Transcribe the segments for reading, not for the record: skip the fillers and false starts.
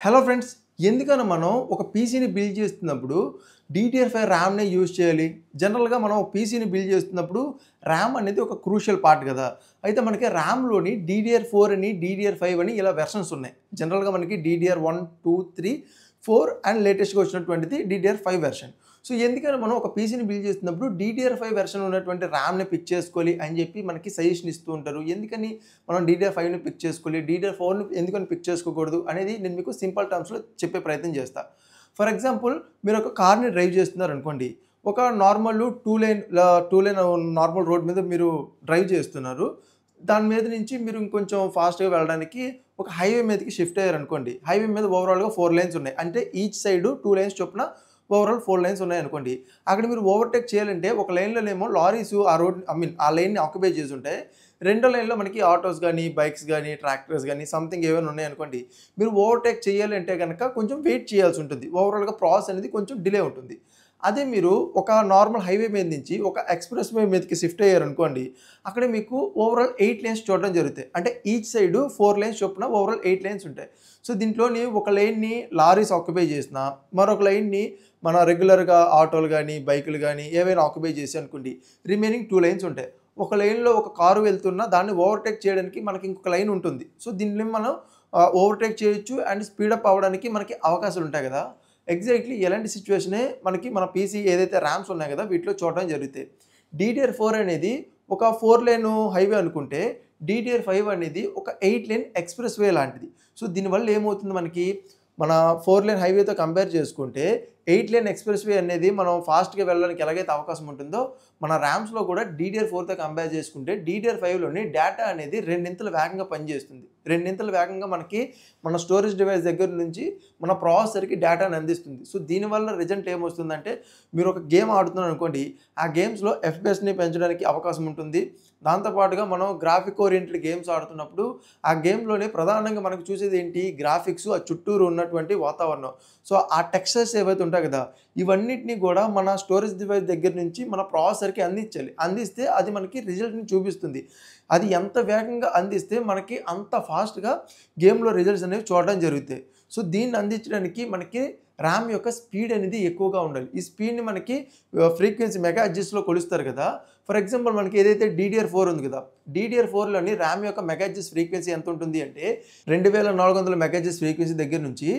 Hello friends, ఎందుకని మనం ఒక పీసీని బిల్డ్ చేస్తున్నప్పుడు DDR5 ర్యామ్‌నే యూజ్ చేయాలి? జనరల్‌గా మనం పీసీని బిల్డ్ చేస్తున్నప్పుడు ర్యామ్ అనేది ఒక క్రూషియల్ పార్ట్ కదా! అయితే మనకి ర్యామ్‌లోని DDR4 అని, DDR5 అని ఇలా వెర్షన్స్ ఉన్నాయి. జనరల్‌గా మనకి DDR1, 2, 3, 4 అండ్ లేటెస్ట్‌గా వచ్చినటువంటిది DDR5 వెర్షన్. సో, ఎందుకని మనం ఒక పీసీని బిల్డ్ చేస్తున్నప్పుడు DDR5 వెర్షన్ ఉన్నటువంటి ర్యామ్‌ని పిక్ చేసుకోవాలి అని చెప్పి మనకి సజెషన్ ఇస్తూ ఉంటారు. ఎందుకని మనం DDR5ని పిక్ చేసుకోవాలి, DDR4ని ఎందుకని పిక్ చేసుకోకూడదు అనేది నేను మీకు సింపుల్ టర్మ్స్‌లో చెప్పే ప్రయత్నం చేస్తా. ఫర్ ఎగ్జాంపుల్ మీరు ఒక కార్‌ని డ్రైవ్ చేస్తున్నారనుకోండి. ఒక నార్మల్ 2 లేన్ నార్మల్ రోడ్ మీద మీరు డ్రైవ్ చేస్తున్నారు. దాని మీద నుంచి మీరు ఇంకొంచెం ఫాస్ట్‌గా వెళ్ళడానికి ఒక హైవే మీదకి షిఫ్ట్ అయ్యారనుకోండి. హైవే మీద ఓవరాల్‌గా 4 లేన్స్ ఉన్నాయి. అంటే ఈచ్ సైడ్ 2 లేన్స్ చొప్పున ఓవరాల్ 4 లైన్స్ ఉన్నాయనుకోండి. అక్కడ మీరు ఓవర్‌టేక్ చేయాలంటే ఒక లైన్‌లోనేమో లారీస్ ఆ రోడ్ ఆ లైన్‌ని ఆక్యుపై చేసుంటాయి. రెండో లైన్‌లో మనకి ఆటోస్ గాని, బైక్స్ గాని, ట్రాక్టర్స్ గాని సంథింగ్ ఏవైనా ఉన్నాయనుకోండి. మీరు ఓవర్‌టేక్ చేయాలి అంటే గనక కొంచెం వెయిట్ చేయాల్సుంటుంది. ఓవరాల్‌గా ప్రాసెస్ అనేది కొంచెం డిలే ఉంటుంది. అదే మీరు ఒక నార్మల్ హైవే మీద నుంచి ఒక ఎక్స్‌ప్రెస్ వే మీదకి షిఫ్ట్ అయ్యారనుకోండి. అక్కడ మీకు ఓవరాల్ 8 లేన్స్ చూడడం జరుగుతాయి. అంటే ఈచ్ సైడ్ 4 లేన్స్ చొప్పున ఓవరాల్ 8 లేన్స్ ఉంటాయి. సో, దీంట్లోని ఒక లేన్‌ని లారీస్ ఆక్యుపై చేసినా, మరొక లైన్‌ని మన రెగ్యులర్‌గా ఆటోలు గాని, బైకులు గాని ఏవైనా ఆక్యుపై చేశాయనుకోండి. రిమైనింగ్ 2 లైన్స్ ఉంటాయి. ఒక లైన్‌లో ఒక కారు వెళ్తున్నా దాన్ని ఓవర్‌టేక్ చేయడానికి మనకి ఇంకొక లైన్ ఉంటుంది. సో, దీన్ని మనం ఓవర్‌టేక్ చేయొచ్చు అండ్ స్పీడప్ అవ్వడానికి మనకి అవకాశాలు ఉంటాయి కదా! ఎగ్జాక్ట్‌లీ ఇలాంటి సిట్యుయేషనే మనకి మన పీసీ ఏదైతే ర్యామ్స్ ఉన్నాయి కదా! వీటిలో చూడడం జరుగుతాయి. DDR4 అనేది ఒక 4 లేన్ హైవే అనుకుంటే, DDR5 అనేది ఒక 8 లేన్ ఎక్స్‌ప్రెస్ వే లాంటిది. సో, దీనివల్ల ఏమవుతుంది మనకి, మన 4 లేన్ హైవేతో కంపేర్ చేసుకుంటే 8 లేన్ ఎక్స్‌ప్రెస్ వే అనేది మనం ఫాస్ట్‌గా వెళ్ళడానికి ఎలాగైతే అవకాశం ఉంటుందో, మన ర్యామ్స్‌లో కూడా DDR4తో కంపేర్ చేసుకుంటే DDR5లోని డేటా అనేది రెండింతలు వేగంగా పనిచేస్తుంది. రెండింతలు వేగంగా మనకి మన స్టోరేజ్ డివైస్ దగ్గర నుంచి మన ప్రాసెసర్‌కి డేటాని అందిస్తుంది. సో, దీనివల్ల రిజల్ట్ ఏమొస్తుందంటే, మీరు ఒక గేమ్ ఆడుతున్నారనుకోండి, ఆ గేమ్స్‌లో ఎఫ్‌పిఎస్‌ని పెంచడానికి అవకాశం ఉంటుంది. దాంతో పాటుగా మనం గ్రాఫిక్ ఓరియెంటెడ్ గేమ్స్ ఆడుతున్నప్పుడు, ఆ గేమ్‌లోనే ప్రధానంగా మనకు చూసేదేంటి గ్రాఫిక్స్, ఆ చుట్టూరు ఉన్నటువంటి వాతావరణం. సో, ఆ టెక్స్చర్స్ ఏవైతే ఉంటాయి కదా! ఇవన్నిటిని కూడా మన స్టోరేజ్ డివైస్ దగ్గర నుంచి మన ప్రాసెసర్‌కి అందించాలి. అందిస్తే అది మనకి రిజల్ట్‌ని చూపిస్తుంది. అది ఎంత వేగంగా అందిస్తే మనకి అంత ఫాస్ట్‌గా గేమ్‌లో రిజల్ట్స్ అనేవి చూడడం జరుగుతాయి. సో, దీన్ని అందించడానికి మనకి ర్యామ్ యొక్క స్పీడ్ అనేది ఎక్కువగా ఉండాలి. ఈ స్పీడ్‌ని మనకి ఫ్రీక్వెన్సీ మెగా హెర్ట్జ్‌లో కొలుస్తారు కదా! ఫర్ ఎగ్జాంపుల్ మనకి ఏదైతే DDR4 ఉంది కదా! DDR4లోని ర్యామ్ యొక్క మెగా హెర్ట్జ్ ఫ్రీక్వెన్సీ ఎంత ఉంటుంది అంటే 2400 మెగా హెర్ట్జ్ ఫ్రీక్వెన్సీ దగ్గర నుంచి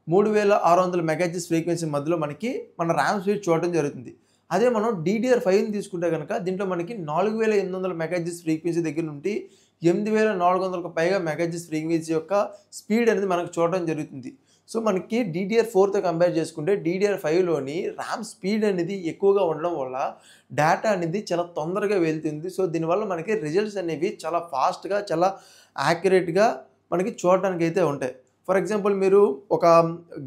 3600 మెగా హెర్ట్జ్ ఫ్రీక్వెన్సీ మధ్యలో మనకి మన ర్యామ్ స్పీడ్ చూడడం జరుగుతుంది. అదే మనం DDR5ని తీసుకుంటే గనక దీంట్లో మనకి 4800 మెగా హెర్ట్జ్ ఫ్రీక్వెన్సీ దగ్గర నుండి 8400కు పైగా మెగా హెర్ట్జ్ ఫ్రీక్వెన్సీ యొక్క స్పీడ్ అనేది మనకు చూడడం జరుగుతుంది. సో, మనకి DDR4తో కంపేర్ చేసుకుంటే DDR5లోని ర్యామ్ స్పీడ్ అనేది ఎక్కువగా ఉండడం వల్ల డేటా అనేది చాలా తొందరగా వెళ్తుంది. సో, దీనివల్ల మనకి రిజల్ట్స్ అనేవి చాలా ఫాస్ట్‌గా, చాలా యాక్యురేట్‌గా మనకి చూడడానికైతే ఉంటాయి. ఫర్ ఎగ్జాంపుల్ మీరు ఒక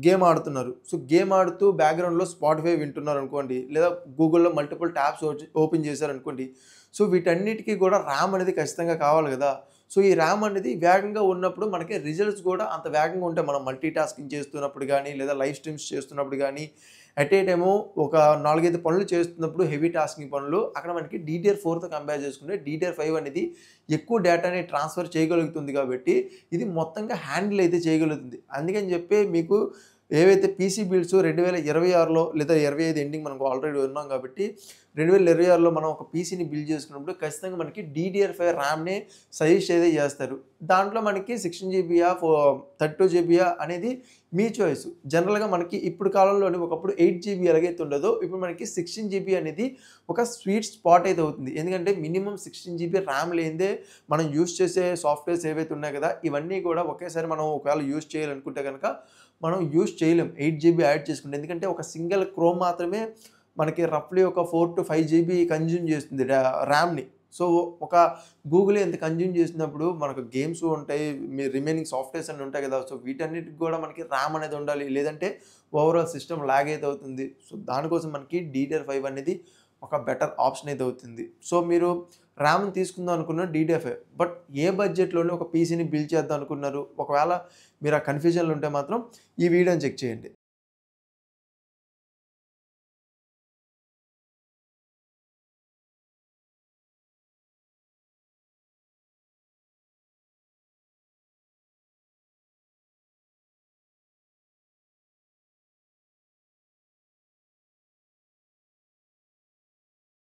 గేమ్ ఆడుతున్నారు. సో, గేమ్ ఆడుతూ బ్యాక్‌గ్రౌండ్‌లో స్పాటిఫై వింటున్నారనుకోండి, లేదా గూగుల్‌లో మల్టిపుల్ ట్యాబ్స్ ఓపెన్ చేశారనుకోండి. సో, వీటన్నిటికి కూడా ర్యామ్ అనేది ఖచ్చితంగా కావాలి గదా! సో, ఈ ర్యామ్ అనేది వేగంగా ఉన్నప్పుడు మనకి రిజల్ట్స్ కూడా అంత వేగంగా ఉంటాయి. మనం మల్టీ టాస్కింగ్ చేస్తున్నప్పుడు గానీ, లేదా లైవ్ స్ట్రీమ్స్ చేస్తున్నప్పుడు గానీ, ఎట్ ఏ టైము ఒక 4, 5 పనులు చేస్తున్నప్పుడు హెవీ టాస్కింగ్ పనులు అక్కడ మనకి DDR4తో కంపేర్ చేసుకుంటే DDR5 అనేది ఎక్కువ డేటాని ట్రాన్స్‌ఫర్ చేయగలుగుతుంది కాబట్టి, ఇది మొత్తంగా హ్యాండిల్ అయితే చేయగలుగుతుంది. అందుకని చెప్పి మీకు ఏవైతే పీసీ బిల్డ్స్ 2026లో లేదా 25 ఎండింగ్ మనకు ఆల్రెడీ ఉన్నాం కాబట్టి 2026లో మనం ఒక పీసీని బిల్డ్ చేసుకున్నప్పుడు ఖచ్చితంగా మనకి DDR5 ర్యామ్‌ని సజెస్ట్ అయితే చేస్తారు. దాంట్లో మనకి 16 జీబీయా 32 జీబీయా అనేది మీ చాయిస్. జనరల్‌గా మనకి ఇప్పుడు కాలంలోని ఒకప్పుడు 8 జీబీ ఎలాగైతే ఉండదో ఇప్పుడు మనకి 16 జీబీ అనేది ఒక స్వీట్ స్పాట్ అయితే అవుతుంది. ఎందుకంటే మినిమమ్ 16 జీబీ ర్యామ్ లేనిదే మనం యూజ్ చేసే సాఫ్ట్‌వేర్స్ ఏవైతే ఉన్నాయి కదా! ఇవన్నీ కూడా ఒకేసారి మనం ఒకవేళ యూజ్ చేయాలనుకుంటే గనక మనం యూజ్ చేయలేం. 8 జీబీ యాడ్ చేసుకుంటే. ఎందుకంటే ఒక సింగిల్ క్రోమ్ మాత్రమే మనకి రఫ్‌లీ ఒక 4-5 జీబీ కన్జ్యూమ్ చేస్తుంది ర్యామ్‌ని. సో, ఒక గూగులే ఇంత కన్జ్యూమ్ చేసినప్పుడు మనకు గేమ్స్ ఉంటాయి. రిమైనింగ్ సాఫ్ట్‌వేర్స్ అన్నీ ఉంటాయి కదా! సో, వీటన్నిటికి కూడా మనకి ర్యామ్ అనేది ఉండాలి. లేదంటే ఓవరాల్ సిస్టమ్ లాగ్ అయితే అవుతుంది. సో, దానికోసం మనకి DDR5 అనేది ఒక బెటర్ ఆప్షన్ అయితే అవుతుంది. సో, మీరు ర్యామ్‌ని తీసుకుందాం అనుకున్న DDR5 బట్ ఏ బడ్జెట్‌లోనే ఒక పీసీని బిల్డ్ చేద్దాం అనుకున్నారు? ఒకవేళ మీరు ఆ కన్‌ఫ్యూజన్‌లో ఉంటే మాత్రం ఈ వీడియోని చెక్ చేయండి.